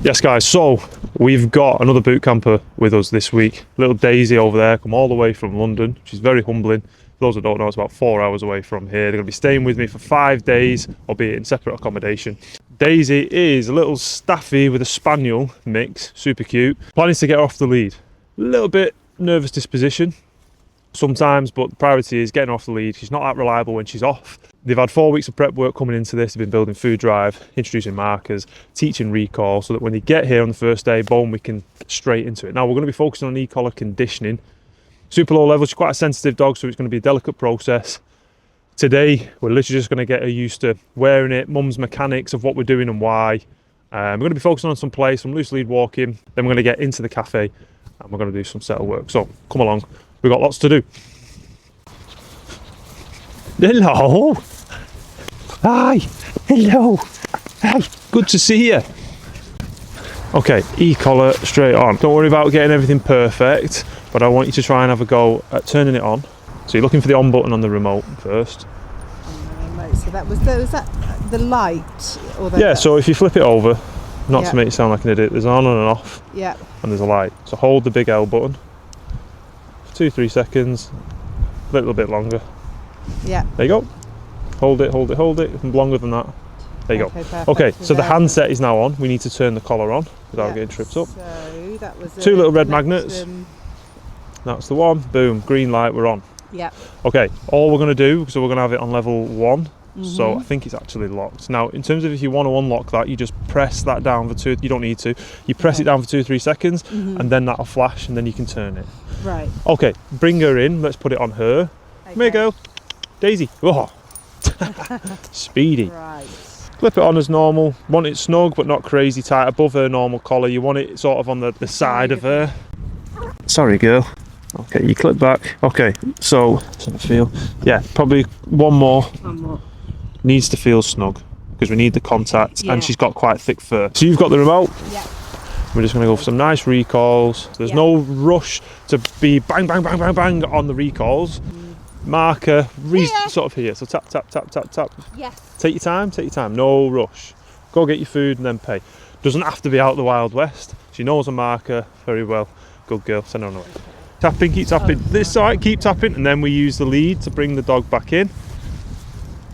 Yes guys, so we've got another boot camper with us this week. Little Daisy over there, come all the way from London. She's very humbling. For those that don't know, it's about 4 hours away from here. They're going to be staying with me for 5 days, albeit in separate accommodation. Daisy is a little staffy with a spaniel mix, super cute. Planning to get her off the lead. A little bit nervous disposition sometimes, but the priority is getting her off the lead. She's not that reliable when she's off. They've had 4 weeks of prep work coming into this. They've been building food drive, introducing markers, teaching recall, so that when they get here on the first day, boom, we can straight into it. Now we're going to be focusing on e-collar conditioning. Super low level, she's quite a sensitive dog, so it's going to be a delicate process. Today, we're literally just going to get her used to wearing it, mum's mechanics of what we're doing and why. We're going to be focusing on some play, some loose lead walking, then we're going to get into the cafe and we're going to do some settle work. So come along, we've got lots to do. Hello. Hi. Hello. Hi. Good to see you. Okay, e-collar straight on. Don't worry about getting everything perfect, but I want you to try and have a go at turning it on. So you're looking for the on button on the remote first. So that was that the light? Or the Yeah, so if you flip it over, not to make it sound like an idiot, there's an on and an off. Yeah. And there's a light. So hold the big L button for 2-3 seconds, a little bit longer. Yeah. There you go. Hold it, and longer than that. There you go. Perfect. Okay, so the handset is now on. We need to turn the collar on without getting tripped up. So that was 2 little red magnets. That's the one. Boom, green light, we're on. Yeah. Okay, all we're going to do, so we're going to have it on level 1. So I think it's actually locked. Now, in terms of if you want to unlock that, you just press that down for 2, you don't need to. You press it down for 2-3 seconds and then that'll flash and then you can turn it. Right. Okay, bring her in. Let's put it on her. Okay. Come here, girl. Daisy. Oh. Speedy. Right. Clip it on as normal. Want it snug but not crazy tight above her normal collar. You want it sort of on the side of her. Sorry, girl. Okay, you clip back. Okay, so doesn't feel. Yeah, probably one more. One more. Needs to feel snug because we need the contact, and she's got quite thick fur. So you've got the remote. Yeah. We're just going to go for some nice recalls. There's no rush to be bang, bang, bang, bang, bang on the recalls. Marker, sort of here. So tap, tap, tap, tap, tap. Yes. Take your time. No rush. Go get your food and then pay. Doesn't have to be out the Wild West. She knows a marker very well. Good girl. Send her on the way. Tapping, keep tapping. This is alright, keep tapping, and then we use the lead to bring the dog back in.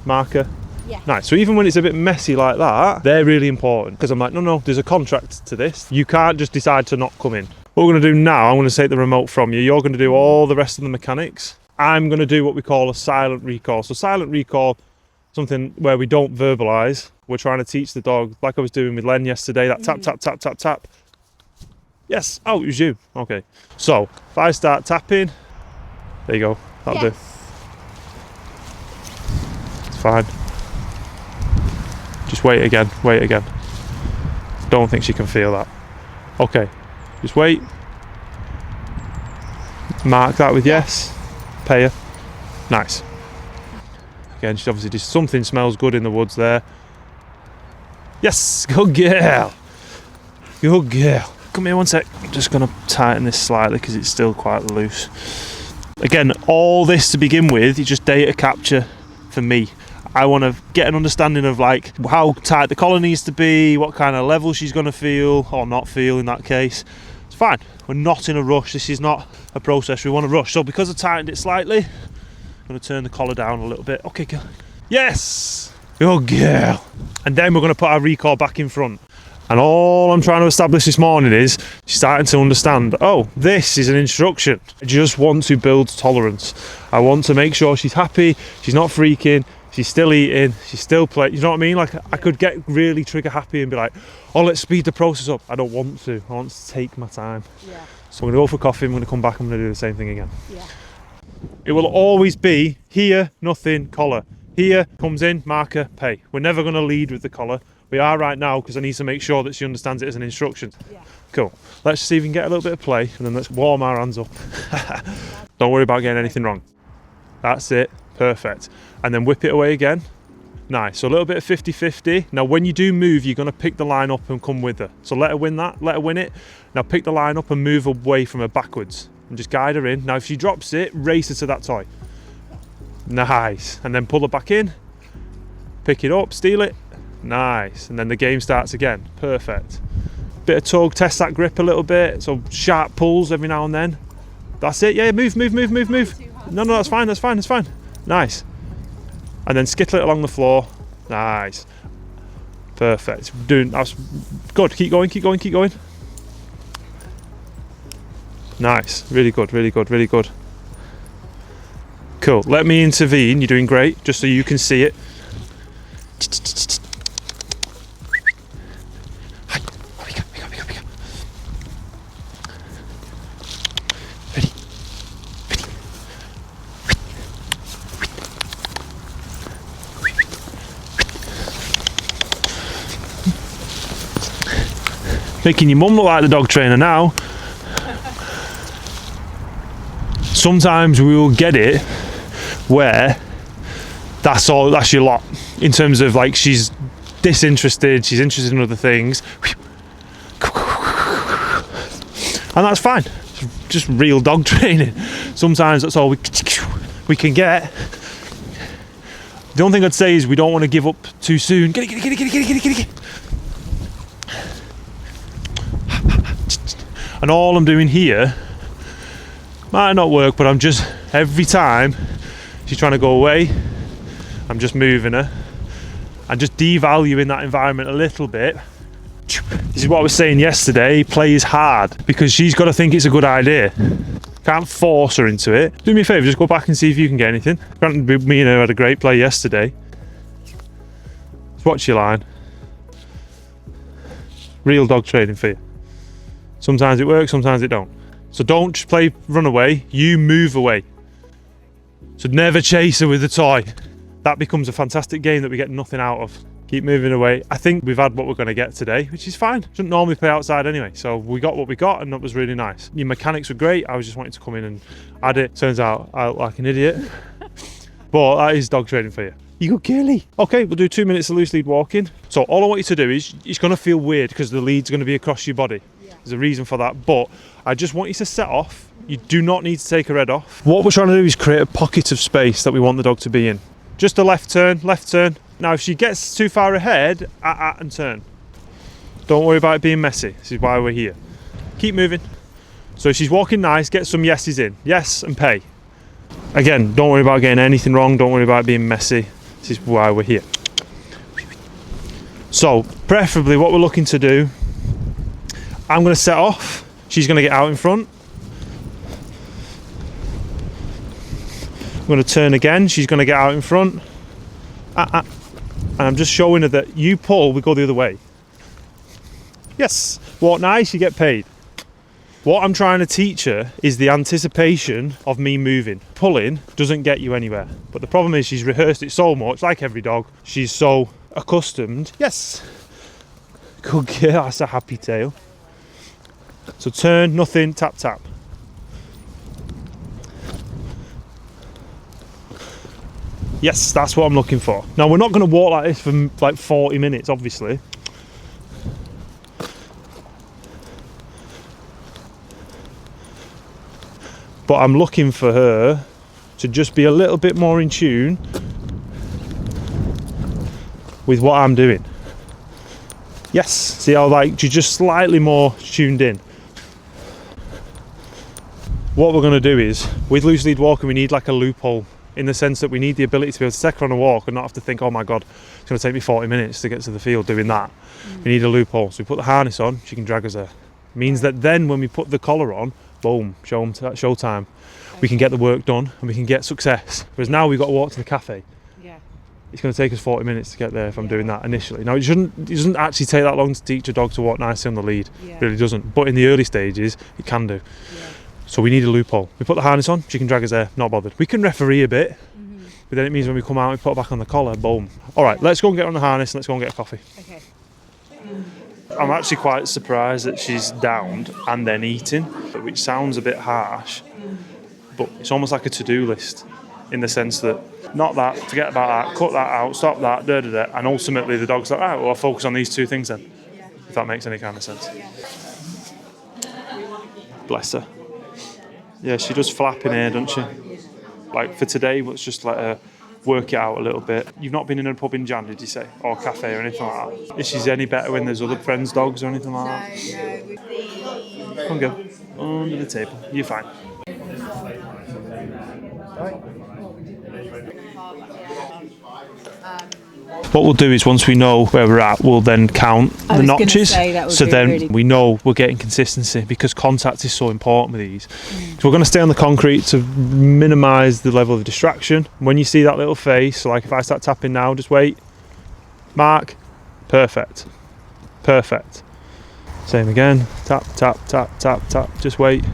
Marker. Yeah. Nice. So even when it's a bit messy like that, they're really important because I'm like, no, there's a contract to this. You can't just decide to not come in. What we're going to do now, I'm going to take the remote from you. You're going to do all the rest of the mechanics. I'm going to do what we call a silent recall. So silent recall, something where we don't verbalise. We're trying to teach the dog, like I was doing with Len yesterday, that tap, tap, tap, tap, tap. Yes. Oh, it was you. Okay. So if I start tapping, there you go. That'll do. It's fine. Just wait again. Don't think she can feel that. Okay. Just wait. Mark that with yes. Pay her. Nice. Again, she's obviously just something smells good in the woods there. Yes. Good girl. Good girl. Come here one sec. I'm just going to tighten this slightly because it's still quite loose. Again, all this to begin with is just data capture for me. I want to get an understanding of like how tight the collar needs to be, what kind of level she's going to feel or not feel in that case. It's fine. We're not in a rush. This is not a process we want to rush. So because I tightened it slightly, I'm going to turn the collar down a little bit. Okay, girl. Yes. Good girl. And then we're going to put our recall back in front. And all I'm trying to establish this morning is she's starting to understand, oh, this is an instruction. I just want to build tolerance. I want to make sure she's happy, she's not freaking, she's still eating, she's still playing. You know what I mean? Like I could get really trigger happy and be like, oh, let's speed the process up. I don't want to. I want to take my time. Yeah. So I'm going to go for coffee, I'm going to come back, I'm going to do the same thing again. Yeah. It will always be here, nothing, collar. Here, comes in, marker, pay. We're never going to lead with the collar. We are right now because I need to make sure that she understands it as an instruction. Yeah. Cool. Let's see if we can get a little bit of play and then let's warm our hands up. Don't worry about getting anything wrong. That's it. Perfect. And then whip it away again. Nice. So a little bit of 50-50. Now when you do move, you're going to pick the line up and come with her. So let her win that. Let her win it. Now pick the line up and move away from her backwards. And just guide her in. Now if she drops it, race her to that toy. Nice. And then pull her back in. Pick it up. Steal it. Nice. And then the game starts again. Perfect. bit of tug, test that grip a little bit. So sharp pulls every now and then. That's it. Yeah, move. No, that's fine. Nice. And then skittle it along the floor. Nice. Perfect. That's good. Keep going. Nice. Really good. Cool. Let me intervene. You're doing great. Just so you can see it. Ready. Making your mum look like the dog trainer now. Sometimes we will get it where that's your lot, in terms of like she's disinterested, she's interested in other things, and that's fine. It's just real dog training. Sometimes that's all we can get. The only thing I'd say is we don't want to give up too soon. Get it. And all I'm doing here might not work, but I'm just, every time she's trying to go away, I'm just moving her and just devaluing that environment a little bit. This is what I was saying yesterday, play is hard because she's got to think it's a good idea. Can't force her into it. Do me a favour, just go back and see if you can get anything. Granted, me and her had a great play yesterday. Just watch your line. Real dog training for you. Sometimes it works, sometimes it don't. So don't just play run away, you move away. So never chase her with a toy. That becomes a fantastic game that we get nothing out of. Keep moving away. I think we've had what we're going to get today, which is fine. Shouldn't normally play outside anyway. So we got what we got, and that was really nice. Your mechanics were great. I was just wanting to come in and add it. Turns out I look like an idiot. But that is dog training for you. You go, girly. Okay, we'll do 2 minutes of loose lead walking. So all I want you to do is, it's going to feel weird because the lead's going to be across your body. There's a reason for that, but I just want you to set off. You do not need to take her head off. What we're trying to do is create a pocket of space that we want the dog to be in. Just a left turn. Now if she gets too far ahead, and turn. Don't worry about it being messy. This is why we're here. Keep moving. So if she's walking nice, get some yeses in. Yes, and pay. Again, don't worry about getting anything wrong. Don't worry about it being messy. This is why we're here. So preferably what we're looking to do, I'm going to set off. She's going to get out in front. I'm going to turn again. She's going to get out in front. And I'm just showing her that you pull, we go the other way. Yes. Walk nice, you get paid. What I'm trying to teach her is the anticipation of me moving. Pulling doesn't get you anywhere. But the problem is she's rehearsed it so much, like every dog. She's so accustomed. Yes. Good girl, that's a happy tail. So turn, nothing, tap. Yes, that's what I'm looking for. Now we're not going to walk like this for like 40 minutes, obviously. But I'm looking for her to just be a little bit more in tune with what I'm doing. Yes, see how like she's just slightly more tuned in. What we're going to do is, with loose lead walking, we need like a loophole, in the sense that we need the ability to be able to take her on a walk and not have to think, oh my God, it's going to take me 40 minutes to get to the field doing that. We need a loophole. So we put the harness on, she can drag us there. Means that then when we put the collar on, boom, show time. We can get the work done and we can get success. Whereas now we've got to walk to the cafe. Yeah. It's going to take us 40 minutes to get there if I'm doing that initially. Now it doesn't actually take that long to teach a dog to walk nicely on the lead. It really doesn't. But in the early stages, it can do. Yeah. So we need a loophole. We put the harness on, she can drag us there, not bothered. We can referee a bit, but then it means when we come out, we put her back on the collar, boom. All right, let's go and get her on the harness and let's go and get a coffee. Okay. I'm actually quite surprised that she's downed and then eating, which sounds a bit harsh, but it's almost like a to-do list in the sense that, not that, forget about that, cut that out, stop that, and ultimately the dog's like, right, well, I'll focus on these two things then, if that makes any kind of sense. Bless her. Yeah, she does flap in here, doesn't she? Like for today, it's just like a work it out a little bit. You've not been in a pub in Jan, did you say? Or cafe or anything like that? Is she any better when there's other friends' dogs or anything like that? No. Come on, girl. Under the table. You're fine. What we'll do is once we know where we're at, we'll then count the notches. So then we know we're getting consistency, because contact is so important with these. So we're going to stay on the concrete to minimise the level of distraction. When you see that little face, so like if I start tapping now, just wait. Mark. Perfect. Perfect. Same again. Tap, tap, tap, tap, tap. Just wait.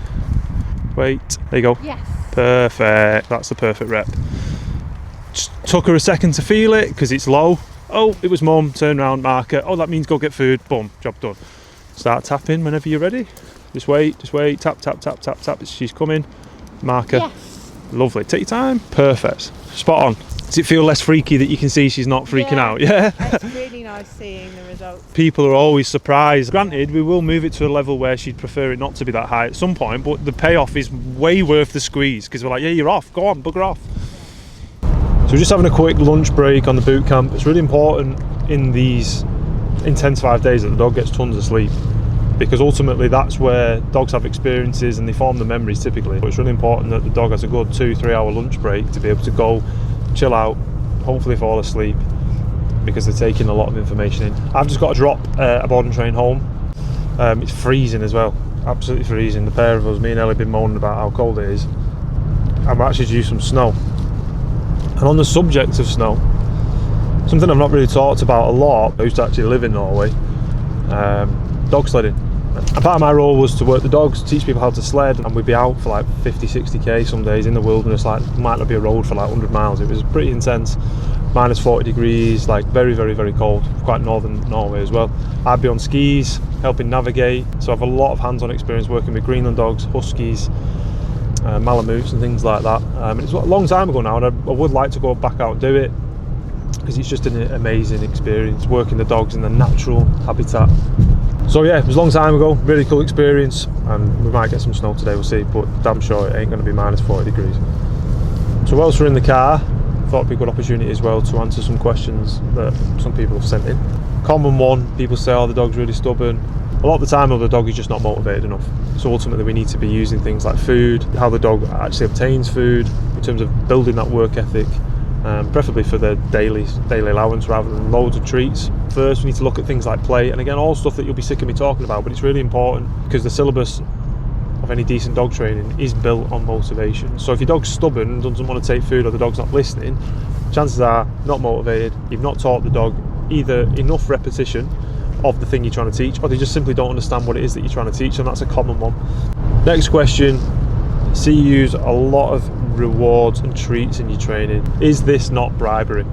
Wait. There you go. Yes. Perfect. That's the perfect rep. Just took her a second to feel it because it's low. Oh, it was mum. Turn around, marker. Oh, that means go get food. Boom. Job done. Start tapping whenever you're ready. Just wait. Just wait. Tap, tap, tap, tap, tap. She's coming. Marker. Yes. Lovely. Take your time. Perfect. Spot on. Does it feel less freaky that you can see she's not freaking out? Yeah. It's really nice seeing the results. People are always surprised. Granted, we will move it to a level where she'd prefer it not to be that high at some point, but the payoff is way worth the squeeze, because we're like, yeah, you're off. Go on, bugger off. So we're just having a quick lunch break on the boot camp. It's really important in these intensive days that the dog gets tons of sleep, because ultimately that's where dogs have experiences and they form the memories typically. But it's really important that the dog has a good 2-3 hour lunch break to be able to go chill out, hopefully fall asleep, because they're taking a lot of information in. I've just got to drop a boarding train home. It's freezing as well, absolutely freezing. The pair of us, me and Ellie, have been moaning about how cold it is, and we're actually due some snow. And on the subject of snow, something I've not really talked about a lot, I used to actually live in Norway, dog sledding. And part of my role was to work the dogs, teach people how to sled, and we'd be out for like 50-60k some days in the wilderness, like might not be a road for like 100 miles. It was pretty intense, minus 40 degrees, like very, very, very cold, quite northern Norway as well. I'd be on skis, helping navigate, so I have a lot of hands-on experience working with Greenland dogs, huskies, Malamutes and things like that. It's a long time ago now, and I would like to go back out and do it, because it's just an amazing experience working the dogs in the natural habitat. So yeah, it was a long time ago, really cool experience, and we might get some snow today, we'll see, but damn sure it ain't going to be minus 40 degrees. So whilst we're in the car, I thought it'd be a good opportunity as well to answer some questions that some people have sent in. Common one, people say, oh, the dog's really stubborn. A lot of the time, the dog is just not motivated enough. So ultimately we need to be using things like food, how the dog actually obtains food, in terms of building that work ethic, preferably for the daily allowance rather than loads of treats. First, we need to look at things like play, and again, all stuff that you'll be sick of me talking about, but it's really important because the syllabus of any decent dog training is built on motivation. So if your dog's stubborn and doesn't want to take food, or the dog's not listening, chances are not motivated, you've not taught the dog either enough repetition of the thing you're trying to teach, or they just simply don't understand what it is that you're trying to teach, and that's a common one. Next question, see you use a lot of rewards and treats in your training. Is this not bribery?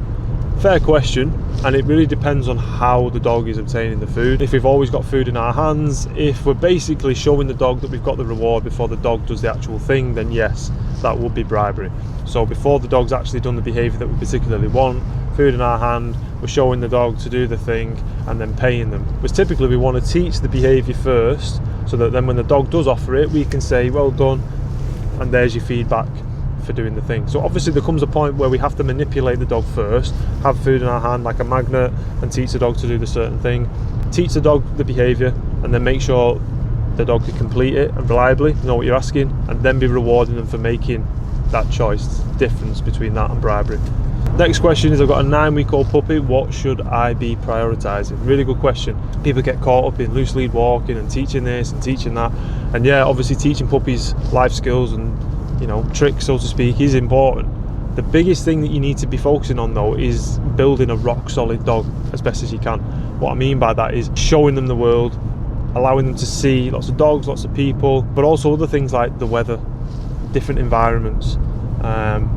Fair question, and it really depends on how the dog is obtaining the food. If we've always got food in our hands, if we're basically showing the dog that we've got the reward before the dog does the actual thing, then yes, that would be bribery. So before the dog's actually done the behaviour that we particularly want, food in our hand, we're showing the dog to do the thing and then paying them. Because typically we want to teach the behaviour first, so that then when the dog does offer it, we can say, well done, and there's your feedback for doing the thing. So obviously there comes a point where we have to manipulate the dog first, have food in our hand like a magnet, and teach the dog to do the certain thing, teach the dog the behaviour, and then make sure the dog can complete it and reliably, know what you're asking, and then be rewarding them for making that choice. The difference between that and bribery. Next question is, I've got a 9-week-old puppy, what should I be prioritising? Really good question. People get caught up in loose lead walking and teaching this and teaching that, and yeah, obviously teaching puppies life skills and, you know, tricks, so to speak, is important. The biggest thing that you need to be focusing on though is building a rock solid dog as best as you can. What I mean by that is showing them the world, allowing them to see lots of dogs, lots of people, but also other things like the weather, different environments,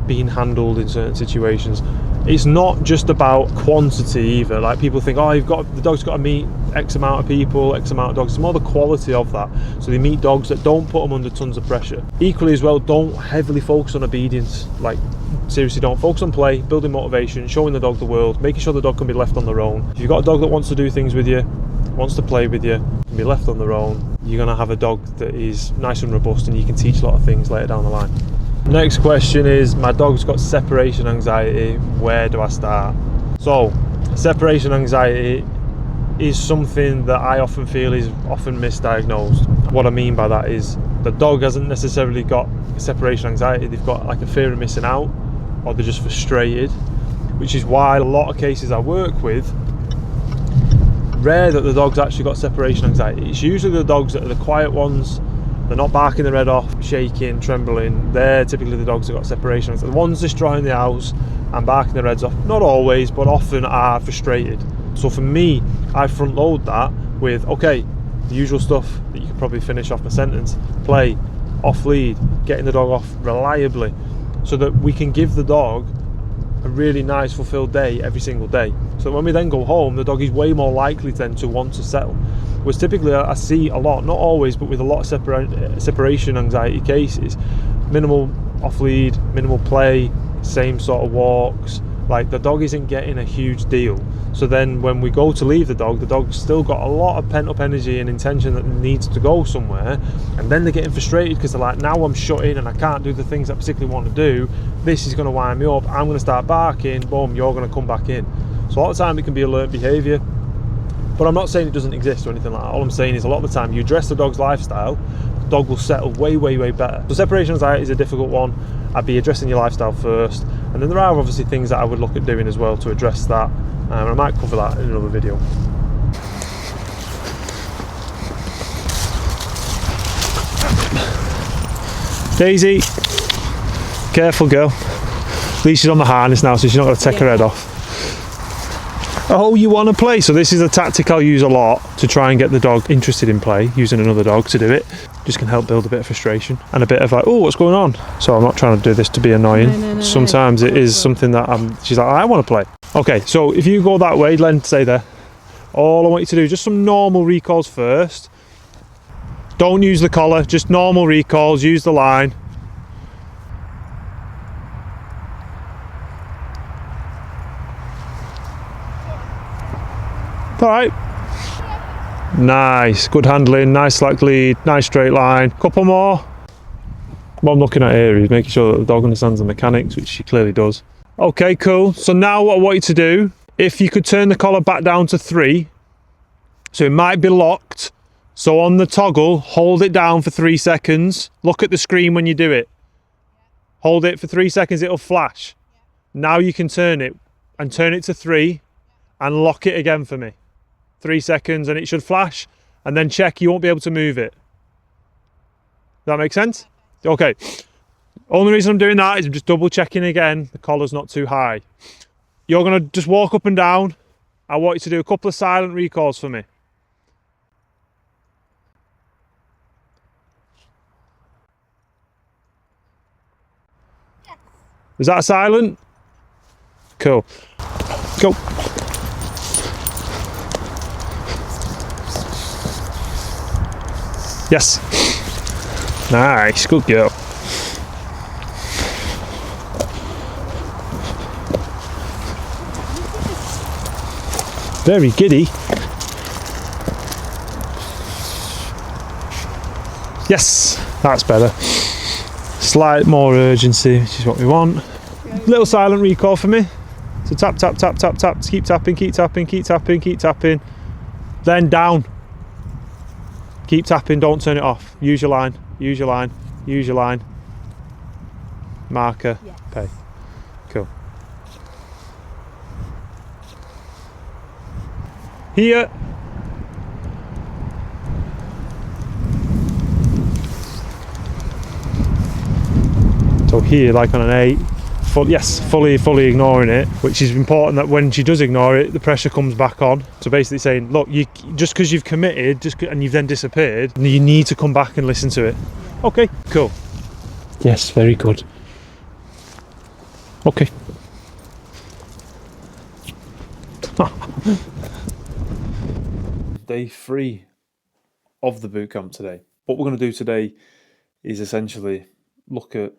being handled in certain situations. It's not just about quantity either. Like people think, oh, the dog's got to meet X amount of people, X amount of dogs. It's more the quality of that. So they meet dogs that don't put them under tons of pressure. Equally as well, don't heavily focus on obedience. Like seriously, don't focus on play, building motivation, showing the dog the world, making sure the dog can be left on their own. If you've got a dog that wants to do things with you, wants to play with you, can be left on their own, you're going to have a dog that is nice and robust, and you can teach a lot of things later down the line. Next question is, my dog's got separation anxiety, where do I start? So, separation anxiety is something that I often feel is often misdiagnosed. What I mean by that is the dog hasn't necessarily got separation anxiety, they've got like a fear of missing out, or they're just frustrated, which is why a lot of cases I work with, rare that the dog's actually got separation anxiety. It's usually the dogs that are the quiet ones. They're not barking their head off, shaking, trembling. They're typically the dogs that got separation anxiety. The ones destroying the house and barking their heads off, not always, but often are frustrated. So for me, I front load that with, okay, the usual stuff that you could probably finish off the sentence: play, off lead, getting the dog off reliably, so that we can give the dog a really nice fulfilled day every single day. So when we then go home, the dog is way more likely then to want to settle. Which typically I see a lot, not always, but with a lot of separation anxiety cases, minimal off lead, minimal play, same sort of walks, like the dog isn't getting a huge deal. So then when we go to leave the dog's still got a lot of pent up energy and intention that needs to go somewhere, and then they're getting frustrated because they're like, now I'm shut in and I can't do the things I particularly want to do, this is going to wind me up, I'm going to start barking, boom, you're going to come back in. So a lot of the time it can be a learned behaviour, but I'm not saying it doesn't exist or anything like that. All I'm saying is a lot of the time you address the dog's lifestyle, the dog will settle way, way, way better. So separation anxiety is a difficult one. I'd be addressing your lifestyle first, and then there are obviously things that I would look at doing as well to address that. I might cover that in another video. Daisy, careful girl. At least she's on the harness now, so she's not going to take her head off. Oh, you want to play? So this is a tactic I'll use a lot to try and get the dog interested in play, using another dog to do it. Just can help build a bit of frustration and a bit of like, oh, what's going on? So I'm not trying to do this to be annoying. No, Sometimes it is something that she's like, I want to play. Okay, so if you go that way, Len, stay there. All I want you to do is just some normal recalls first. Don't use the collar, just normal recalls, use the line. All right. Nice, good handling, nice slack lead, nice straight line. Couple more. What I'm looking at here is making sure that the dog understands the mechanics, which she clearly does. Okay, cool. So now what I want you to do, if you could turn the collar back down to 3, so it might be locked. So on the toggle, hold it down for 3 seconds. Look at the screen when you do it. Hold it for 3 seconds, it'll flash. Now you can turn it and turn it to 3 and lock it again for me. 3 seconds and it should flash, and then check, you won't be able to move it. Does that make sense? Okay. Only reason I'm doing that is I'm just double checking again the collar's not too high. You're going to just walk up and down. I want you to do a couple of silent recalls for me. Yes. Is that a silent? Cool. Go. Yes. Nice, good girl. Very giddy. Yes, that's better. Slight more urgency, which is what we want. Little silent recall for me. So tap, tap, tap, tap, tap. Keep tapping, keep tapping, keep tapping, keep tapping. Then down. Keep tapping, don't turn it off. Use your line, use your line, use your line. Marker, Yes. pay. Cool. Here. So here, like on an 8, fully ignoring it, which is important that when she does ignore it, the pressure comes back on. So basically saying, look, you just because you've committed, and you've then disappeared, you need to come back and listen to it. Okay, cool. Yes, very good. Okay. Day 3 of the bootcamp today. What we're going to do today is essentially look at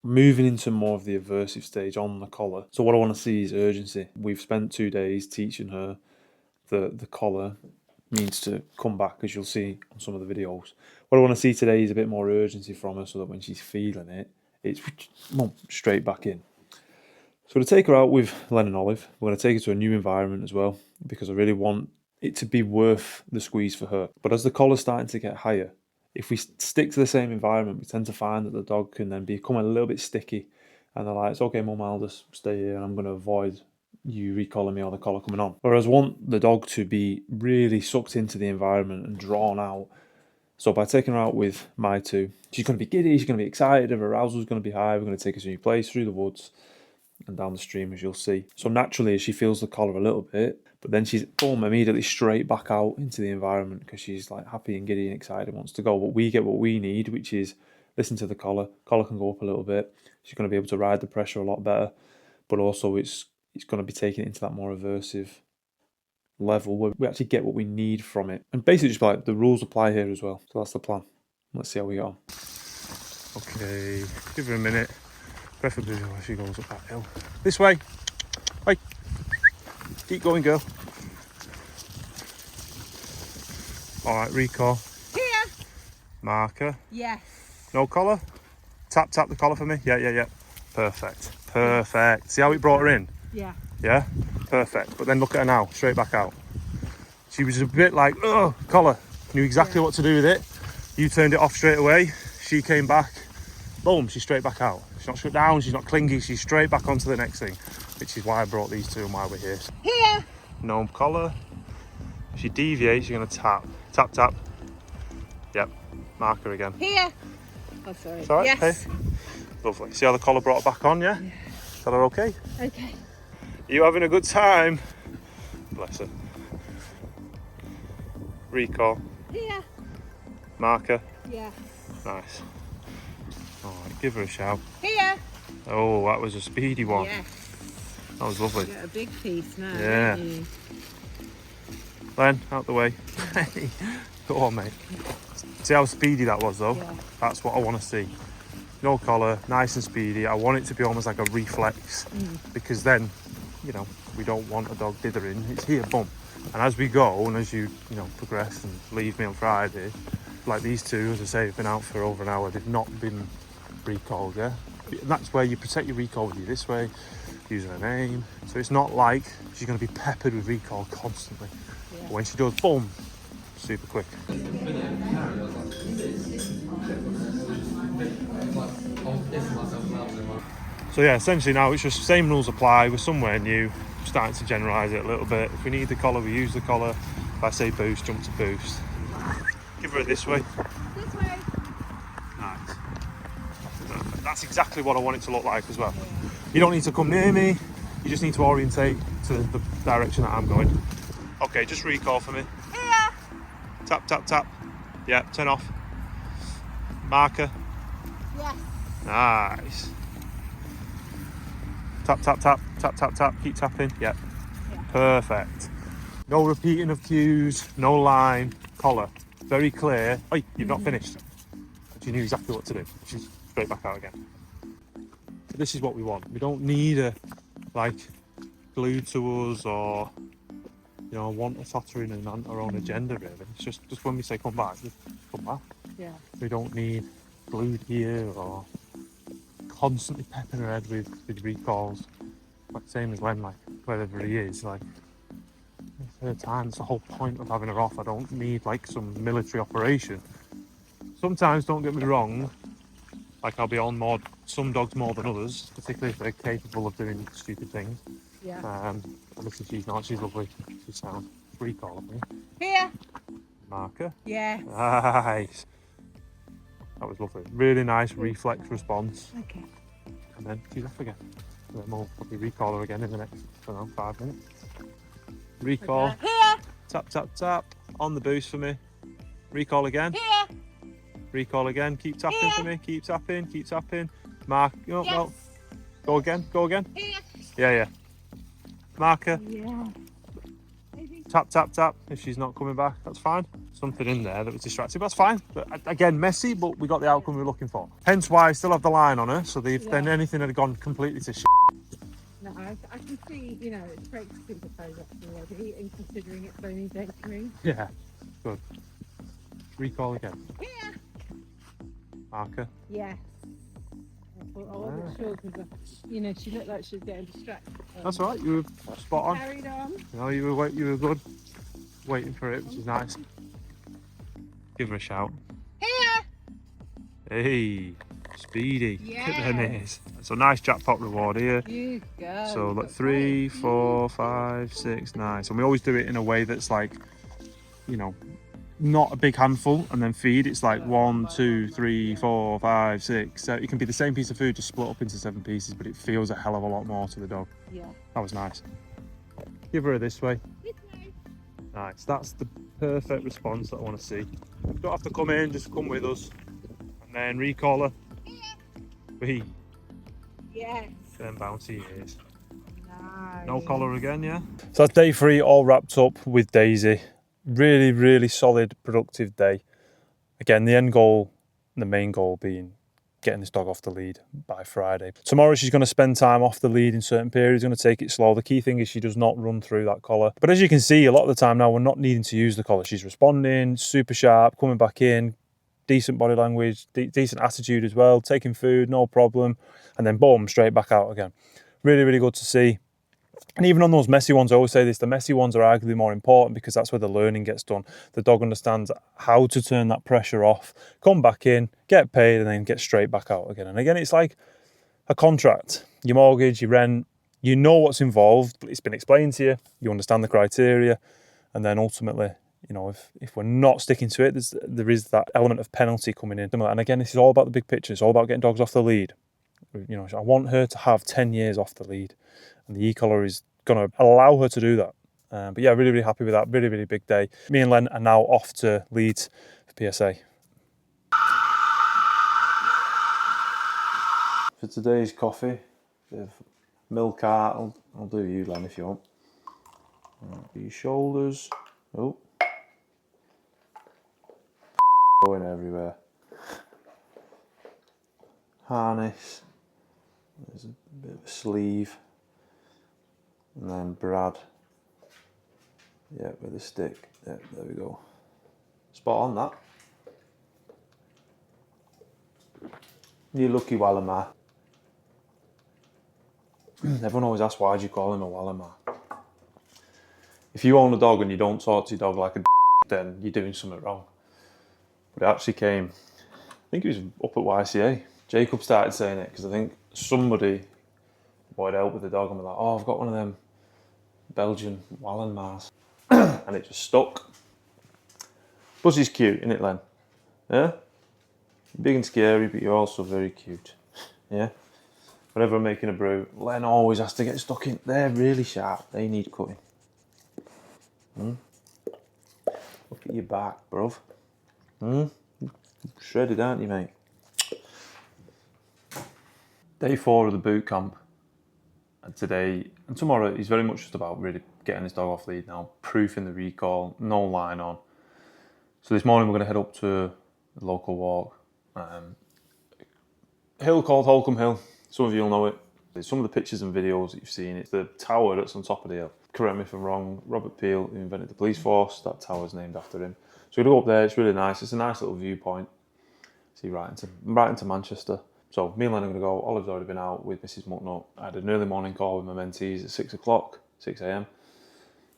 moving into more of the aversive stage on the collar. So what I want to see is urgency. We've spent 2 days teaching her the collar needs to come back, as you'll see on some of the videos. What I want to see today is a bit more urgency from her, so that when she's feeling it, it's straight back in. So I'm going to take her out with Len and Olive. We're going to take her to a new environment as well, because I really want it to be worth the squeeze for her. But as the collar's starting to get higher, if we stick to the same environment, we tend to find that the dog can then become a little bit sticky. And they're like, it's okay, Mum, I'll just stay here and I'm going to avoid you recolling me or the collar coming on. Whereas I want the dog to be really sucked into the environment and drawn out. So by taking her out with my two, she's going to be giddy, she's going to be excited, her arousal's going to be high, we're going to take her to a new place, through the woods and down the stream, as you'll see. So naturally, she feels the collar a little bit, but then she's immediately straight back out into the environment because she's like happy and giddy and excited and wants to go. But we get what we need, which is listen to the collar. Collar can go up a little bit. She's going to be able to ride the pressure a lot better, but also it's going to be taking it into that more aversive level where we actually get what we need from it. And basically just like the rules apply here as well. So that's the plan. Let's see how we get on. Okay, give her a minute. Preferably while she goes up that hill. This way. Hey. Keep going, girl. Alright, recall. Here. Marker. Yes. No collar? Tap the collar for me. Yeah. Perfect. See how it brought her in? Yeah. Yeah? Perfect. But then look at her now, straight back out. She was a bit like, oh, collar. Knew exactly what to do with it. You turned it off straight away. She came back. Boom, she's straight back out. She's not shut down, she's not clingy, she's straight back onto the next thing, which is why I brought these two and why we're here. Here. No collar. If she deviates, you're going to tap. Tap. Yep. Marker again. Here. Oh, sorry. It's all right? Yes. Hey. Lovely. See how the collar brought it back on, yeah? Is that okay? Okay. You having a good time? Bless her. Recall. Here. Marker. Yeah. Nice. Alright, give her a shout. Here. Oh, that was a speedy one. Yes. That was lovely. You get a big piece now. Yeah. Don't you? Len, out the way. Go on, mate. See how speedy that was, though? Yeah. That's what I want to see. No collar, nice and speedy. I want it to be almost like a reflex, because then, we don't want a dog dithering. It's here, boom. And as we go, and as you progress and leave me on Friday, like these two, as I say, have been out for over an hour. They've not been recalled, yeah? And that's where you protect your recall with you this way, using her name. So it's not like she's going to be peppered with recall constantly. Yeah. But when she does, boom, super quick. So yeah, essentially now it's just same rules apply. We're somewhere new, starting to generalise it a little bit. If we need the collar, we use the collar. If I say boost, jump to boost. Give her this way. This way. Nice. Perfect. That's exactly what I want it to look like as well. You don't need to come near me. You just need to orientate to the direction that I'm going. Okay, just recall for me. Here. Tap. Yeah, turn off. Marker. Yes. Nice. Tap. Keep tapping. Yep. Yeah. Perfect. No repeating of cues, no line, collar. Very clear. Oh, you've not finished. She knew exactly what to do. She's straight back out again. But this is what we want. We don't need her glued to us or want a tottering and on our own agenda really. It's just when we say come back, just come back. Yeah. We don't need glued here or constantly pepping her head with recalls. Same as when wherever he is, third time, it's the whole point of having her off. I don't need some military operation. Sometimes, don't get me wrong, I'll be on some dogs more than others, particularly if they're capable of doing stupid things. Yeah. Obviously she's not, she's lovely, she's sound. Recall at me. Here. Marker. Yes. Nice. That was lovely. Really nice reflex response. Okay. And then she's off again. And then we'll probably recall her again in the next, 5 minutes. Recall. Okay. Here. Tap. On the boost for me. Recall again. Here. Recall again. Keep tapping Here. for me. Keep tapping. Mark. No. Yes. Go again. Here. Yeah. Marker. Yeah. Tap. If she's not coming back, that's fine. Something in there that was distracting, but that's fine. But again, messy, but we got the outcome we were looking for. Hence why I still have the line on her, so then anything had gone completely to shit. No, I can see, it's great to sympathise already, and considering it's only day 3. Yeah, good. Recall again. Here. Marker. Yes. I wasn't sure because, you know, she looked like she was getting distracted. That's all right, you were spot on. Carried on. No, you were good. Waiting for it, which is nice. Give her a shout. Here! Hey, Speedy. Yes. Look at them ears. So nice jackpot reward here. You go. So like 3, 4, 5, 6, nice. And we always do it in a way that's like, you know, not a big handful and then feed. It's like 1, 2, 3, 4, 5, 6. So it can be the same piece of food just split up into 7 pieces, but it feels a hell of a lot more to the dog. Yeah. That was nice. Give her this way. This way. Nice. That's the perfect response that I want to see. You don't have to come in, just come with us. And then recall her. Wee. Yes. Them bouncy ears. Nice. No collar again, yeah? So that's day 3 all wrapped up with Daisy. Really, really solid, productive day. Again, the end goal, the main goal being getting this dog off the lead by Friday. Tomorrow she's going to spend time off the lead in certain periods, going to take it slow. The key thing is she does not run through that collar. But as you can see, a lot of the time now we're not needing to use the collar. She's responding, super sharp, coming back in, decent body language, decent attitude as well, taking food, no problem. And then boom, straight back out again. Really, really good to see. And even on those messy ones, I always say this, the messy ones are arguably more important because that's where the learning gets done. The dog understands how to turn that pressure off, come back in, get paid, and then get straight back out again. And again, it's like a contract. Your mortgage, your rent, you know what's involved, it's been explained to you, you understand the criteria, and then ultimately, you know, if we're not sticking to it, there is that element of penalty coming in. And again, this is all about the big picture. It's all about getting dogs off the lead. You know, I want her to have 10 years off the lead. And the e-collar is going to allow her to do that. But yeah, really, really happy with that. Really, really big day. Me and Len are now off to Leeds for PSA. For today's coffee, bit of milk art. I'll do you, Len, if you want. For your shoulders. Oh. Going everywhere. Harness. There's a bit of a sleeve. And then Brad, yeah, with a stick. Yeah, there we go. Spot on that. You lucky Wallamar. Everyone always asks, why do you call him a Wallamar? If you own a dog and you don't talk to your dog like a then you're doing something wrong. But it actually came, I think it was up at YCA. Jacob started saying it because I think somebody wanted help with the dog and was like, oh, I've got one of them Belgian Wallenmars. And it just stuck. Buzzy's cute, isn't it, Len? Yeah? Big and scary, but you're also very cute. Yeah? Whenever I'm making a brew, Len always has to get stuck in. They're really sharp. They need cutting. Look at your back, bruv. Shredded, aren't you, mate? Day 4 of the boot camp. And today and tomorrow is very much just about really getting this dog off lead now, proofing the recall, no line on. So this morning we're going to head up to a local walk. Hill called Holcombe Hill. Some of you will know it. Some of the pictures and videos that you've seen, it's the tower that's on top of the hill. Correct me if I'm wrong, Robert Peel, who invented the police force, that tower's named after him. So we're going to go up there, it's really nice. It's a nice little viewpoint. See right into Manchester. So me and Len are going to go. Olive's already been out with Mrs. Mutnut. I had an early morning call with my mentees at 6 o'clock, 6 a.m.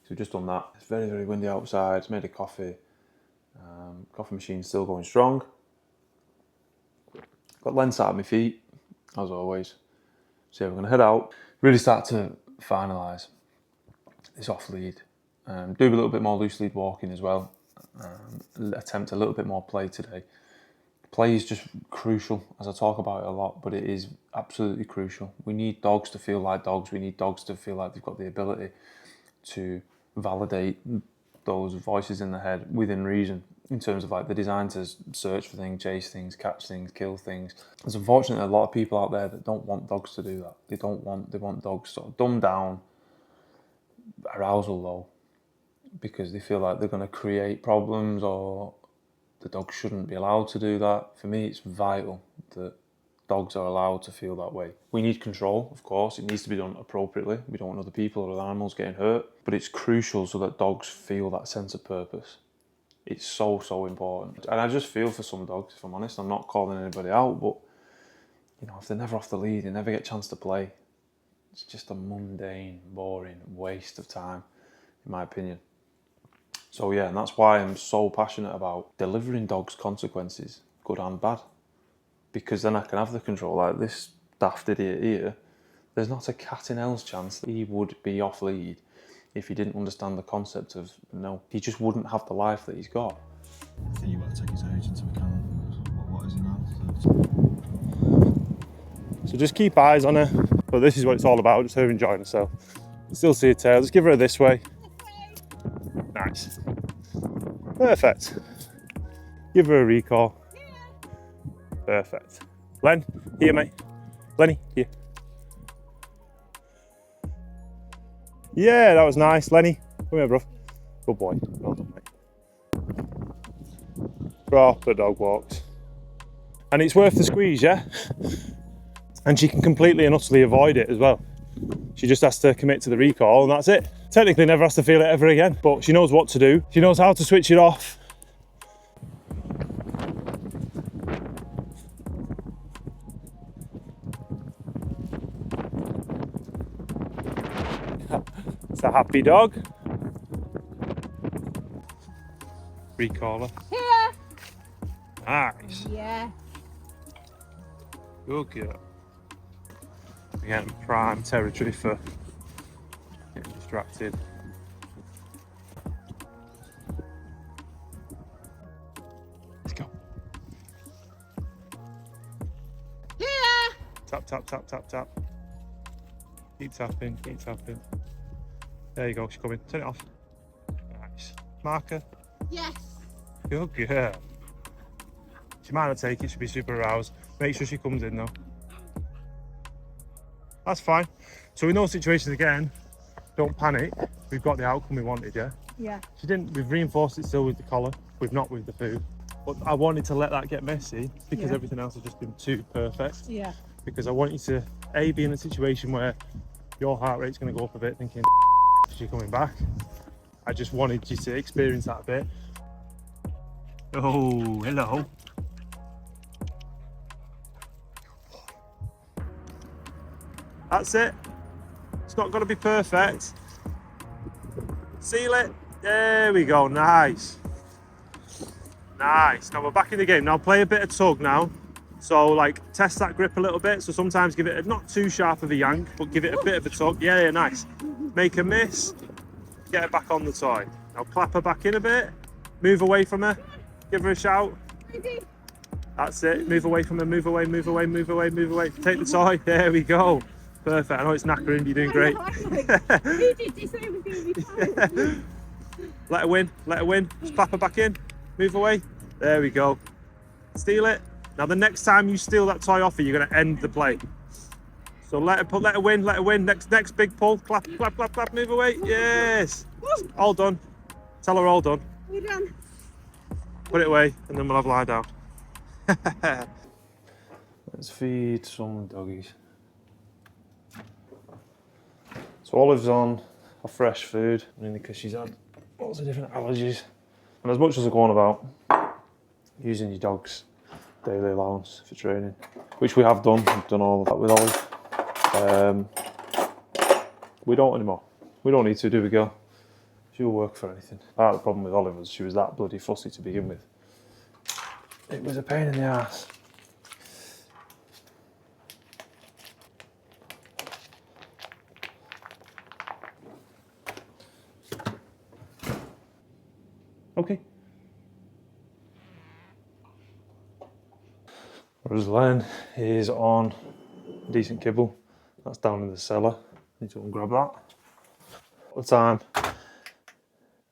So we've just done that. It's very, very windy outside. It's made a coffee. Coffee machine's still going strong. Got Len sat at my feet, as always. So yeah, we're going to head out. Really start to finalise this off lead. Do a little bit more loose lead walking as well. Attempt a little bit more play today. Play is just crucial, as I talk about it a lot, but it is absolutely crucial. We need dogs to feel like dogs. We need dogs to feel like they've got the ability to validate those voices in the head within reason, in terms of like the design to search for things, chase things, catch things, kill things. There's unfortunately a lot of people out there that don't want dogs to do that. They want dogs sort of dumbed down, arousal low, because they feel like they're going to create problems or the dog shouldn't be allowed to do that. For me, it's vital that dogs are allowed to feel that way. We need control, of course. It needs to be done appropriately. We don't want other people or other animals getting hurt. But it's crucial so that dogs feel that sense of purpose. It's so, so important. And I just feel for some dogs, if I'm honest. I'm not calling anybody out, but You know, if they're never off the lead, they never get a chance to play. It's just a mundane, boring waste of time, in my opinion. So yeah, and that's why I'm so passionate about delivering dogs consequences, good and bad. Because then I can have the control. Like this daft idiot here, there's not a cat in hell's chance that he would be off lead if he didn't understand the concept of, no, he just wouldn't have the life that he's got. I think you've got to take his age into account. What is he now? So just keep eyes on her. But this is what it's all about, just her enjoying herself. Still see her tail, just give her this way. Nice. Perfect. Give her a recall. Perfect. Len, here mate. Lenny, here. Yeah, that was nice. Lenny, come here, bro. Good boy. Well done, mate. Proper dog walks. And it's worth the squeeze, yeah? And she can completely and utterly avoid it as well. She just has to commit to the recall and that's it. Technically never has to feel it ever again, but she knows what to do. She knows how to switch it off. It's a happy dog. Recaller. Here. Nice. Yeah. Good girl. Again, prime territory for getting distracted. Let's go. Here. Tap, tap, tap, tap, tap. Keep tapping, keep tapping. There you go, she's coming. Turn it off. Nice. Marker. Yes. Good girl. She might not take it, she'll be super aroused. Make sure she comes in though. That's fine. So in those situations again, don't panic. We've got the outcome we wanted, yeah? Yeah. She didn't, we've reinforced it still with the collar. We've not with the food. But I wanted to let that get messy because everything else has just been too perfect. Yeah. Because I want you to, A, be in a situation where your heart rate's going to go up a bit thinking, is she coming back? I just wanted you to experience that a bit. Oh, hello. That's it. It's not got to be perfect. Seal it. There we go. Nice. Nice. Now we're back in the game. Now play a bit of tug now. So like test that grip a little bit. So sometimes give it not too sharp of a yank, but give it a bit of a tug. Yeah, yeah, nice. Make a miss. Get her back on the toy. Now clap her back in a bit. Move away from her. Give her a shout. That's it. Move away from her. Move away, move away, move away, move away. Take the toy. There we go. Perfect. I know it's knackering. You're doing great. Who did you say was going to be fine? Let her win. Let her win. Just clap her back in. Move away. There we go. Steal it. Now the next time you steal that toy off her, you're going to end the play. So let her win. Let her win. Next big pull. Clap, clap, clap, clap. Move away. Yes. All done. Tell her all done. We're done. Put it away, and then we'll have lie down. Let's feed some doggies. So Olive's on a fresh food, mainly because she's had lots of different allergies. And as much as I go on about using your dog's daily allowance for training, which we have done, we've done all of that with Olive, we don't anymore. We don't need to, do we, girl? She'll work for anything. Part of the problem with Olive was she was that bloody fussy to begin with. It was a pain in the ass. Okay. Whereas Len is on decent kibble. That's down in the cellar. Need to go and grab that. All the time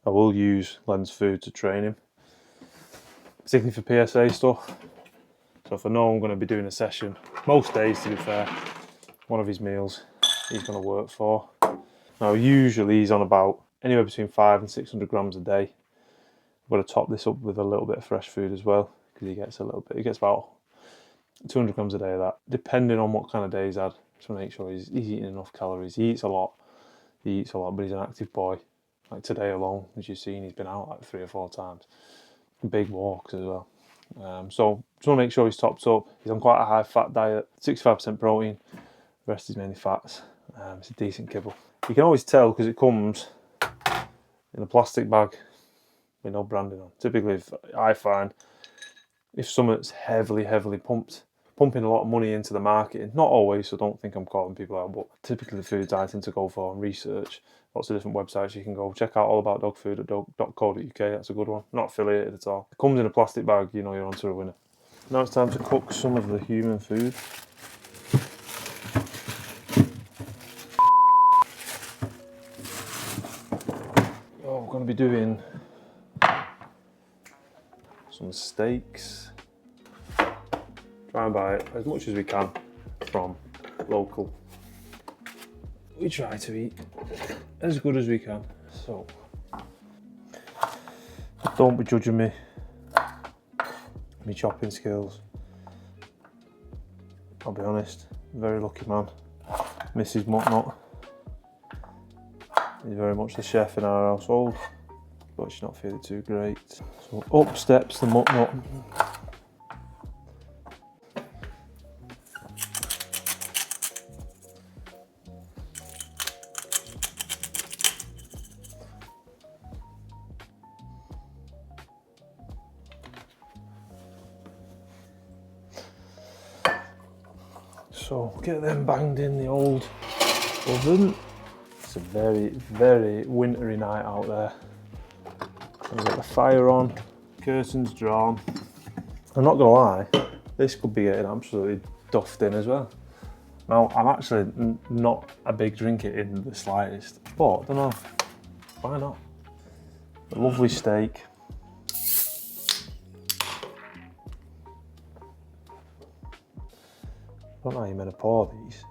I will use Len's food to train him, particularly for PSA stuff. So if I know I'm going to be doing a session, most days to be fair, one of his meals he's going to work for. Now usually he's on about anywhere between 500 and 600 grams a day. I've got to top this up with a little bit of fresh food as well, because he gets about 200 grams a day of that, depending on what kind of day he's had. Just want to make sure he's eating enough calories. He eats a lot, but he's an active boy. Like today alone, as you've seen, he's been out like 3 or 4 times. Big walks as well. So Just want to make sure he's topped up. He's on quite a high fat diet, 65% protein, the rest is mainly fats. It's a decent kibble. You can always tell because it comes in a plastic bag with no branding on. Typically, I find if something's heavily pumping a lot of money into the marketing, not always, so don't think I'm calling people out, but typically the foods I tend to go for and research, lots of different websites you can go check out, allaboutdogfood.co.uk, that's a good one, not affiliated at all. It comes in a plastic bag, you know you're onto a winner. Now it's time to cook some of the human food. Oh, we're going to be doing some steaks. Try and buy as much as we can from local. We try to eat as good as we can. So, don't be judging me, my chopping skills. I'll be honest, very lucky man. Mrs. Muttnut is very much the chef in our household, but she's not feeling too great. So up steps the Muttnut. So get them banged in the old oven. It's a very wintry night out there. I've got the fire on, curtains drawn. I'm not gonna lie, this could be getting absolutely duffed in as well. Now, I'm actually not a big drinker in the slightest, but I don't know, why not? A lovely steak. I don't know how you're meant to pour these.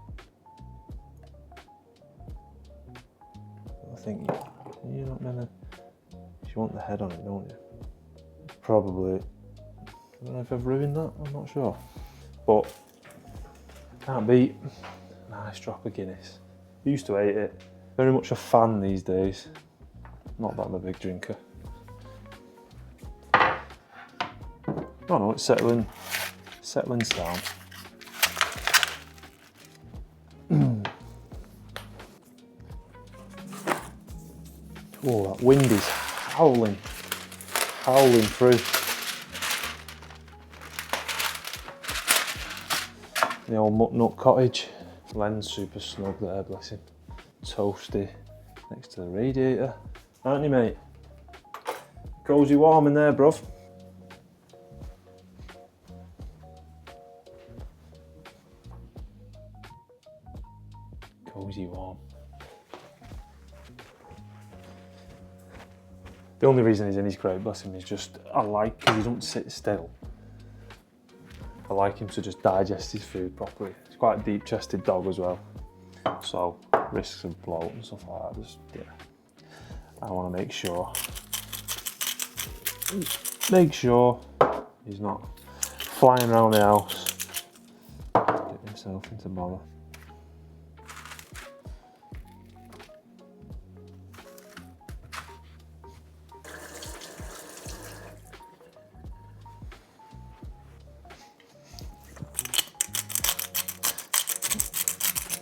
I think you're not meant to. You want the head on it, don't you? Probably. I don't know if I've ruined that, I'm not sure. But can't beat a nice drop of Guinness. Used to hate it. Very much a fan these days. Not that I'm a big drinker. Oh no, it's settling down. Oh, that wind is howling through. The old Muttnut cottage. Len's super snug there, bless him. Toasty next to the radiator. Aren't you, mate? Cozy warm in there, bruv. Cozy warm. The only reason he's in his crate, bless him, is just, because he doesn't sit still. I like him to just digest his food properly. He's quite a deep-chested dog as well. So, risks of bloat and stuff like that, just, yeah. I want to make sure he's not flying around the house, getting himself into bother.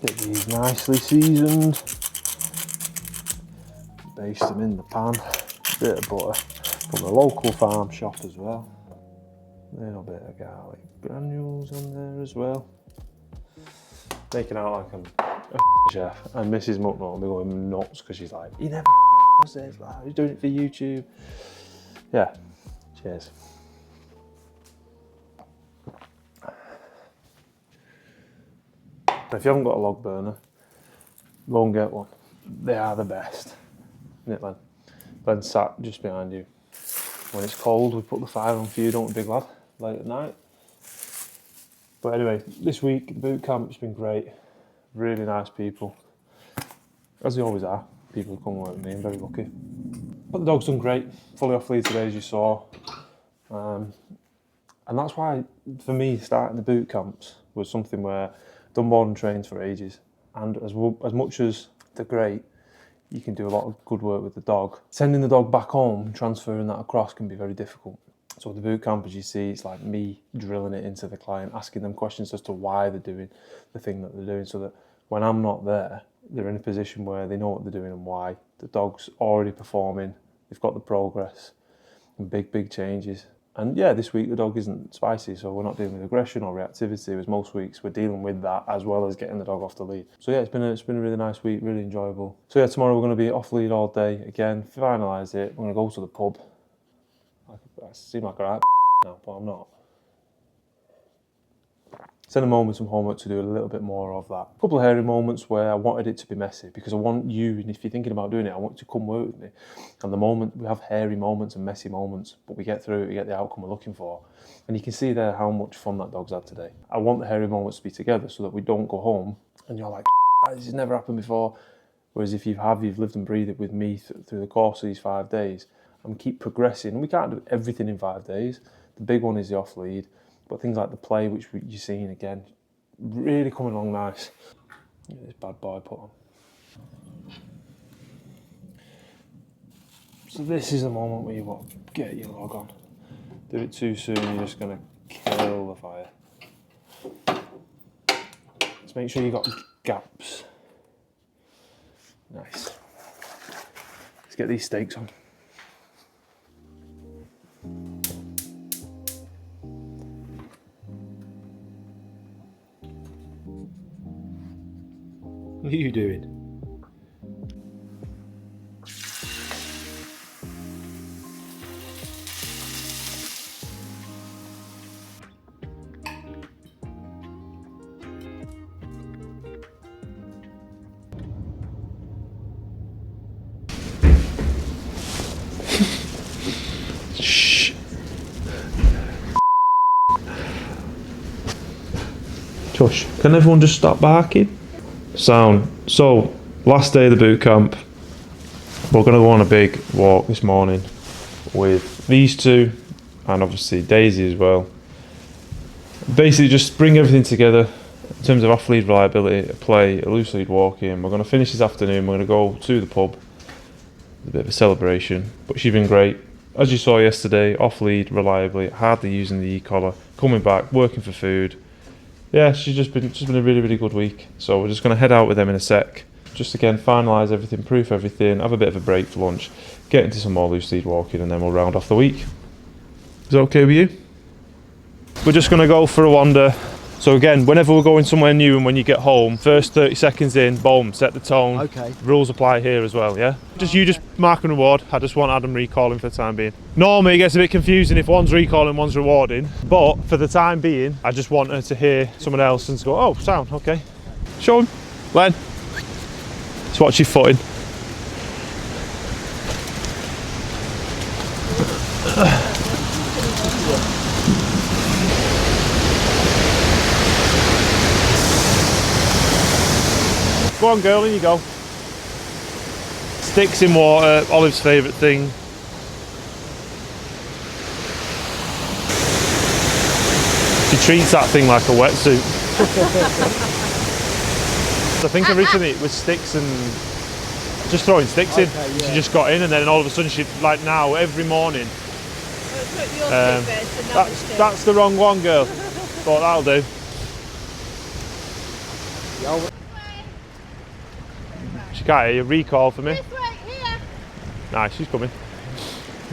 Get these nicely seasoned. Baste them in the pan. Bit of butter from a local farm shop as well. A little bit of garlic granules on there as well. Making out like I'm a chef. And Mrs. Muttnut will be going nuts because she's like, he never does this, like, he's doing it for YouTube. Yeah, cheers. If you haven't got a log burner, go and get one. They are the best. Isn't it, Len? Len's sat just behind you. When it's cold, we put the fire on for you, don't we, big lad? Late at night. But anyway, this week, the boot camp's been great. Really nice people. As they always are. People who come work with me, I'm very lucky. But the dog's done great. Fully off lead today, as you saw. And that's why, for me, starting the boot camps was something where I've done more than trains for ages. And as much as they're great, you can do a lot of good work with the dog. Sending the dog back home, transferring that across can be very difficult. So with the boot camp, as you see, it's like me drilling it into the client, asking them questions as to why they're doing the thing that they're doing, so that when I'm not there, they're in a position where they know what they're doing and why. The dog's already performing, they've got the progress and big changes. And yeah, this week the dog isn't spicy, so we're not dealing with aggression or reactivity, whereas most weeks we're dealing with that as well as getting the dog off the lead. So yeah, it's been a really nice week, really enjoyable. So yeah, tomorrow we're going to be off lead all day again, finalise it. We're going to go to the pub. I seem like a right now, but I'm not. Send a moment some homework to do a little bit more of that. A couple of hairy moments where I wanted it to be messy, because I want you, and if you're thinking about doing it, I want you to come work with me. And the moment we have hairy moments and messy moments, but we get through it, we get the outcome we're looking for. And you can see there how much fun that dog's had today. I want the hairy moments to be together so that we don't go home and you're like, this has never happened before. Whereas if you've lived and breathed it with me through the course of these 5 days, and keep progressing. And we can't do everything in 5 days. The big one is the off lead. But things like the play, which you're seeing again, really coming along nice. Get this bad boy put on. So this is the moment where you want to get your log on. Do it too soon, you're just going to kill the fire. Just make sure you've got gaps. Nice. Let's get these stakes on. What are you doing? Shh. Josh, can everyone just stop barking? Sound. So, last day of the boot camp. We're going to go on a big walk this morning with these two and obviously Daisy as well. Basically just bring everything together in terms of off-lead reliability, play, a loose lead walking. We're going to finish this afternoon, we're going to go to the pub. A bit of a celebration, but she's been great. As you saw yesterday, off-lead reliably, hardly using the e-collar, coming back, working for food. Yeah, she's just been a really good week. So we're just going to head out with them in a sec. Just again, finalise everything, proof everything, have a bit of a break for lunch, get into some more loose lead walking, and then we'll round off the week. Is that okay with you? We're just going to go for a wander. So again, whenever we're going somewhere new and when you get home, first 30 seconds in, boom, set the tone. Okay. Rules apply here as well, yeah? You mark and reward. I just want Adam recalling for the time being. Normally it gets a bit confusing if one's recalling, one's rewarding, but for the time being, I just want her to hear someone else and to go, oh, sound, okay. Show him. Len. Let's watch your footing. Go on girl, in you go. Sticks in water, Olive's favourite thing. She treats that thing like a wetsuit. I think originally it was sticks and just throwing sticks in. Okay, yeah. She just got in and then all of a sudden she, like now, every morning. That's the wrong one, girl. But that'll do. She can't hear you. Recall for me. This way, here. Nice, she's coming.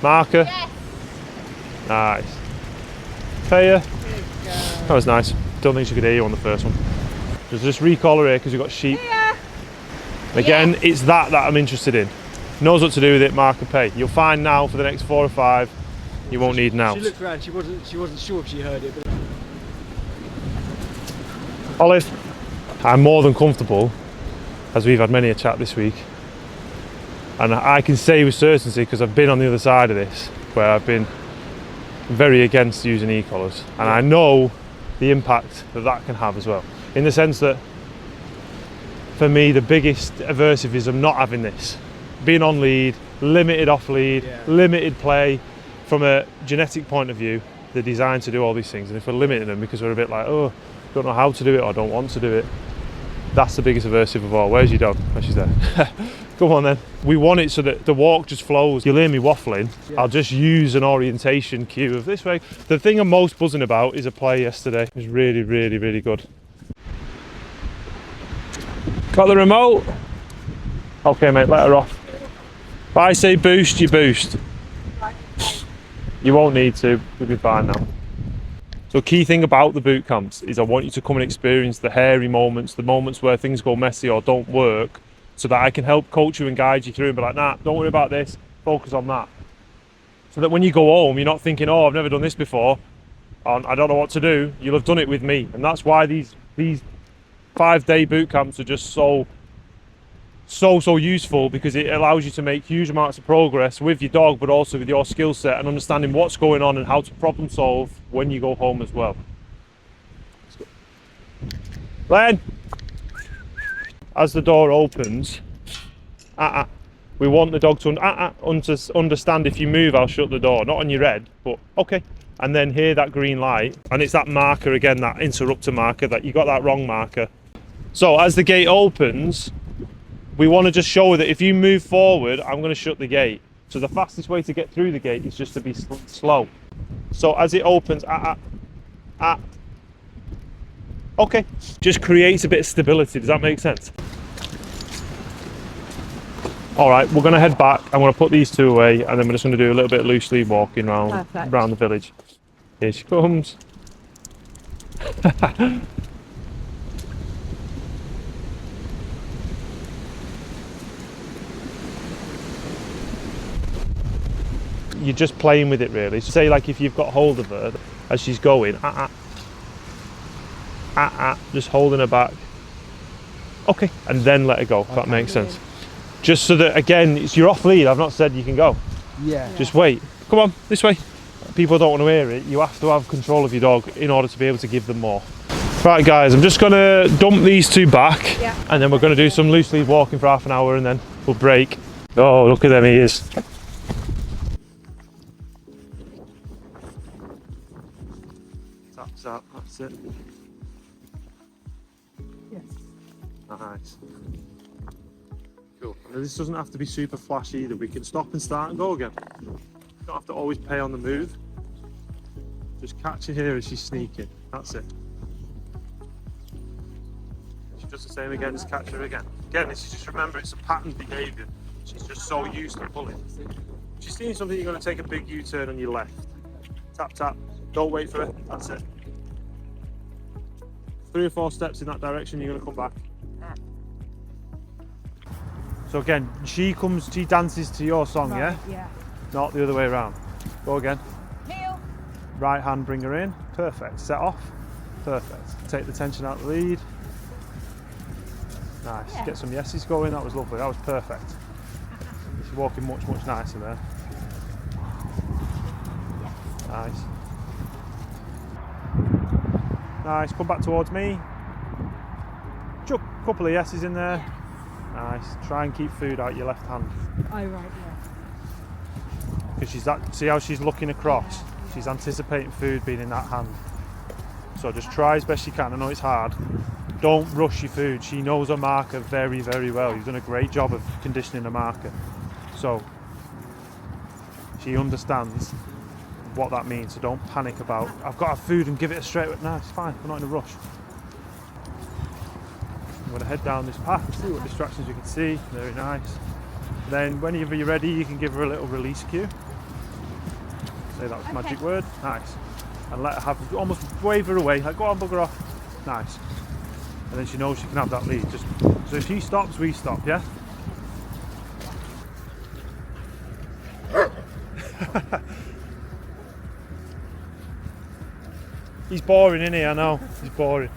Marker. Yes. Nice. Paya. That was nice. Don't think she could hear you on the first one. Just recall her here because we've got sheep. Here. Again, it's that I'm interested in. Knows what to do with it, marker pay. You'll find now for the next 4 or 5, you won't need an out. She looked around, she wasn't sure if she heard it. But... Olive, I'm more than comfortable, as we've had many a chat this week, and I can say with certainty because I've been on the other side of this, where I've been very against using e-collars, and I know the impact that can have as well, in the sense that for me the biggest aversive is I'm not having this. Being on lead, limited off lead, limited play. From a genetic point of view, they're designed to do all these things, and if we're limiting them because we're a bit like, oh, don't know how to do it or don't want to do it, that's the biggest aversive of all. Where's your dog? Oh, she's there. Come on then. We want it so that the walk just flows. You'll hear me waffling. Yeah. I'll just use an orientation cue of this way. The thing I'm most buzzing about is a play yesterday. It was really, really, really good. Got the remote? Okay, mate, let her off. If I say boost, you boost. You won't need to, we'll be fine now. So key thing about the boot camps is I want you to come and experience the hairy moments, the moments where things go messy or don't work, so that I can help coach you and guide you through and be like, nah, don't worry about this, focus on that. So that when you go home, you're not thinking, oh, I've never done this before, and I don't know what to do. You'll have done it with me. And that's why these 5-day boot camps are just so useful, because it allows you to make huge amounts of progress with your dog, but also with your skill set and understanding what's going on and how to problem solve when you go home as well. Len, as the door opens, we want the dog to understand if you move, I'll shut the door. Not on your head, but okay. And then hear that green light, and it's that marker again, that interrupter marker, that you got that wrong marker. So as the gate opens, we want to just show that if you move forward, I'm going to shut the gate. So the fastest way to get through the gate is just to be slow. So as it opens, okay, just creates a bit of stability. Does that make sense? All right, we're going to head back. I'm going to put these two away, and then we're just going to do a little bit of loose lead walking around the village. Here she comes. You're just playing with it really. So say like if you've got hold of her as she's going, just holding her back. Okay, and then let her go, if that makes sense. Just so that, again, it's you're off lead. I've not said you can go. Yeah. Just wait. Come on, this way. People don't want to hear it. You have to have control of your dog in order to be able to give them more. Right guys, I'm just gonna dump these two back, and then we're gonna do some loose lead walking for half an hour, and then we'll break. Oh, look at them ears. That's it. Yes. Nice. Cool. Now this doesn't have to be super flashy either. We can stop and start and go again. You don't have to always pay on the move. Just catch her here as she's sneaking. That's it. She does the same again, just catch her again. Again, this is just remember, it's a patterned behaviour. She's just so used to pulling. If she's seeing something, you're going to take a big U-turn on your left. Tap, tap. Don't wait for it. That's it. 3 or 4 steps in that direction, you're going to come back. So again, she dances to your song, Right, yeah? Yeah. Not the other way around. Go again. Heel. Right hand, bring her in. Perfect. Set off. Perfect. Take the tension out of the lead. Nice. Yeah. Get some yeses going. That was lovely. That was perfect. She's walking much, much nicer there. Nice. Nice. Come back towards me. Chuck a couple of yeses in there. Nice. Try and keep food out your left hand. Oh, right, yeah. Because she's that. See how she's looking across? She's anticipating food being in that hand. So just try as best you can. I know it's hard. Don't rush your food. She knows her marker very, very well. You've done a great job of conditioning her marker. So she understands what that means. So don't panic about, I've got to have food and give it a straight. No, it's fine. We're not in a rush. I'm going to head down this path and see what distractions you can see. Very nice. Then whenever you're ready, you can give her a little release cue. Say that was magic word. Nice. And let her have, almost wave her away. Like, go on, bugger off. Nice. And then she knows she can have that lead. Just so if she stops, we stop, yeah? He's boring, isn't he? I know. He's boring.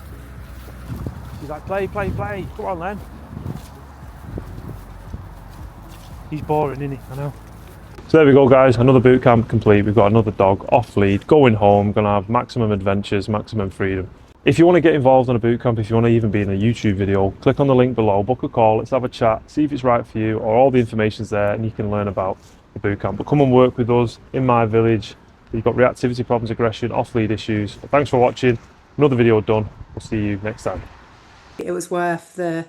He's like, play, play, play. Come on, Len. He's boring, isn't he? I know. So there we go, guys. Another boot camp complete. We've got another dog off lead, going home, gonna have maximum adventures, maximum freedom. If you want to get involved in a boot camp, if you want to even be in a YouTube video, click on the link below, book a call, let's have a chat, see if it's right for you, or all the information's there and you can learn about the boot camp. But come and work with us in my village. You've got reactivity problems, aggression, off lead issues. Thanks for watching. Another video done. We'll see you next time. It was worth the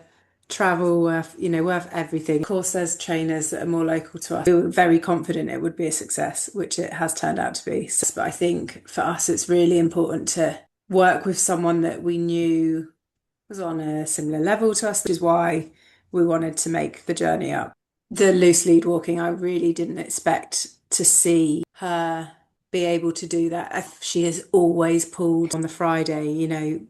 travel, worth everything. Of course, there's trainers that are more local to us. We were very confident it would be a success, which it has turned out to be. But I think for us, it's really important to work with someone that we knew was on a similar level to us, which is why we wanted to make the journey up. The loose lead walking, I really didn't expect to see her be able to do that. She has always pulled on the Friday,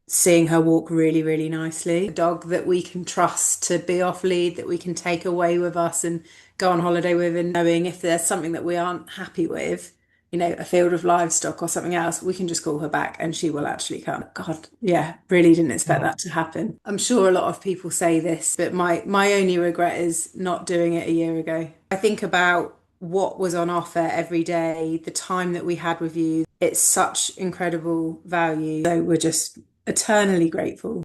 seeing her walk really, really nicely. A dog that we can trust to be off lead, that we can take away with us and go on holiday with, and knowing if there's something that we aren't happy with, a field of livestock or something else, we can just call her back and she will actually come. God, yeah, really didn't expect that to happen. I'm sure a lot of people say this, but my only regret is not doing it a year ago. I think about what was on offer every day, the time that we had with you. It's such incredible value. So we're just eternally grateful.